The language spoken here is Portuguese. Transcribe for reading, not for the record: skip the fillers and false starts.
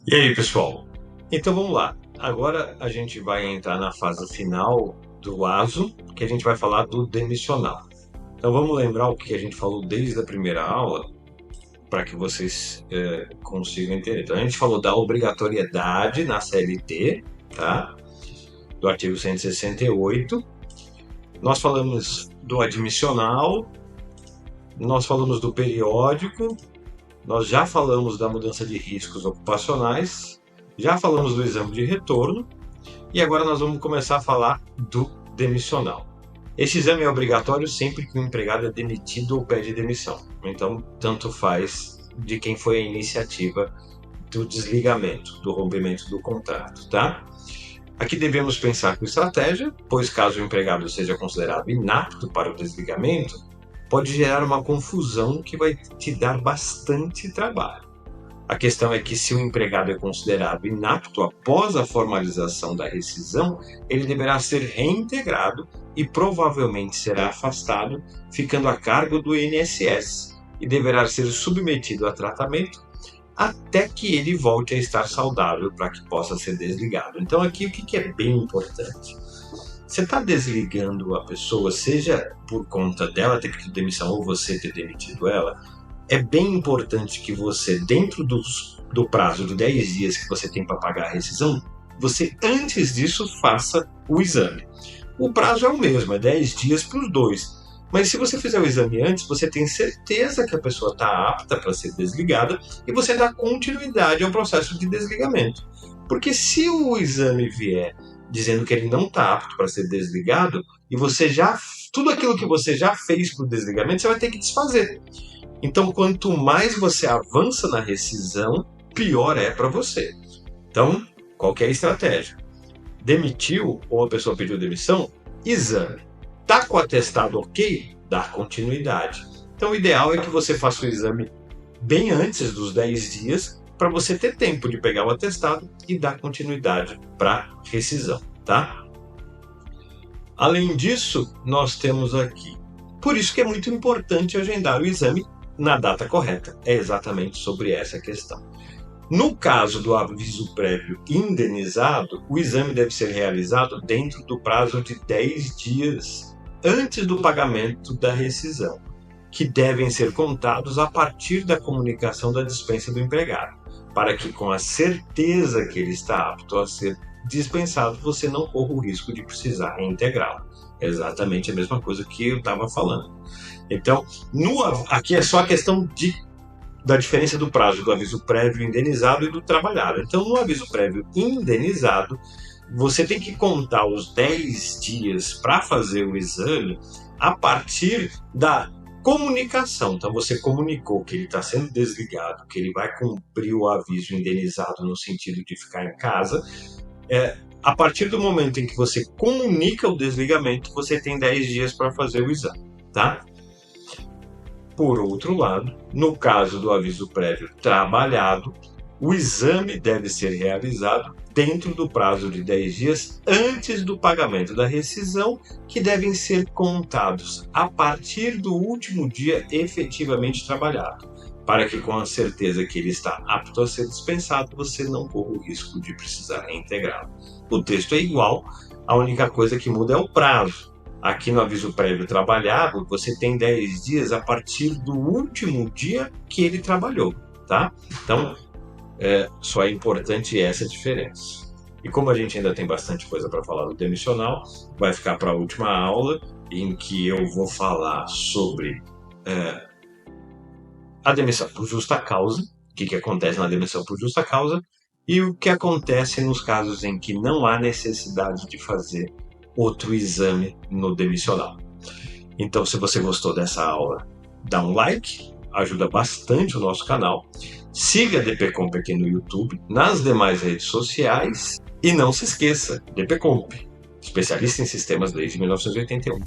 E aí, pessoal? Então vamos lá. Agora a gente vai entrar na fase final do ASO, que a gente vai falar do demissional. Então vamos lembrar o que a gente falou desde a primeira aula, para que vocês consigam entender. Então a gente falou da obrigatoriedade na CLT, tá? Do artigo 168. Nós falamos do admissional, nós falamos do periódico, nós já falamos da mudança de riscos ocupacionais, já falamos do exame de retorno e agora nós vamos começar a falar do demissional. Esse exame é obrigatório sempre que o empregado é demitido ou pede demissão. Então, tanto faz de quem foi a iniciativa do desligamento, do rompimento do contrato, tá? Aqui devemos pensar com estratégia, pois caso o empregado seja considerado inapto para o desligamento, pode gerar uma confusão que vai te dar bastante trabalho. A questão é que se o empregado é considerado inapto após a formalização da rescisão, ele deverá ser reintegrado e provavelmente será afastado, ficando a cargo do INSS e deverá ser submetido a tratamento até que ele volte a estar saudável para que possa ser desligado. Então aqui o que é bem importante? Você está desligando a pessoa, seja por conta dela ter pedido demissão ou você ter demitido ela, é bem importante que você, dentro do prazo de 10 dias que você tem para pagar a rescisão, você antes disso faça o exame. O prazo é o mesmo, é 10 dias para os dois. Mas se você fizer o exame antes, você tem certeza que a pessoa está apta para ser desligada e você dá continuidade ao processo de desligamento. Porque se o exame vier dizendo que ele não está apto para ser desligado e tudo aquilo que você já fez para o desligamento, você vai ter que desfazer. Então, quanto mais você avança na rescisão, pior é para você. Então, qual que é a estratégia? Demitiu ou a pessoa pediu demissão? Exame. Tá com o atestado ok? Dá continuidade. Então, o ideal é que você faça o exame bem antes dos 10 dias para você ter tempo de pegar o atestado e dar continuidade para rescisão, tá? Além disso, nós temos aqui. Por isso que é muito importante agendar o exame na data correta. É exatamente sobre essa questão. No caso do aviso prévio indenizado, o exame deve ser realizado dentro do prazo de 10 dias antes do pagamento da rescisão, que devem ser contados a partir da comunicação da dispensa do empregado, para que, com a certeza que ele está apto a ser dispensado, você não corra o risco de precisar reintegrá-lo. É exatamente a mesma coisa que eu estava falando. Então, aqui é só a questão da diferença do prazo do aviso prévio indenizado e do trabalhado. Então, no aviso prévio indenizado, você tem que contar os 10 dias para fazer o exame a partir da comunicação. Então, você comunicou que ele está sendo desligado, que ele vai cumprir o aviso indenizado no sentido de ficar em casa. A partir do momento em que você comunica o desligamento, você tem 10 dias para fazer o exame, tá? Por outro lado, no caso do aviso prévio trabalhado, o exame deve ser realizado dentro do prazo de 10 dias antes do pagamento da rescisão, que devem ser contados a partir do último dia efetivamente trabalhado, para que, com a certeza que ele está apto a ser dispensado, você não corra o risco de precisar reintegrá-lo. O texto é igual, a única coisa que muda é o prazo. Aqui no aviso prévio trabalhado, você tem 10 dias a partir do último dia que ele trabalhou, tá? Então, só é importante essa diferença. E como a gente ainda tem bastante coisa para falar do demissional, vai ficar para a última aula, em que eu vou falar sobre a demissão por justa causa, o que acontece na demissão por justa causa, e o que acontece nos casos em que não há necessidade de fazer outro exame no demissional. Então, se você gostou dessa aula, dá um like, ajuda bastante o nosso canal. Siga a DPComp aqui no YouTube, nas demais redes sociais e não se esqueça, DPComp, especialista em sistemas desde 1981.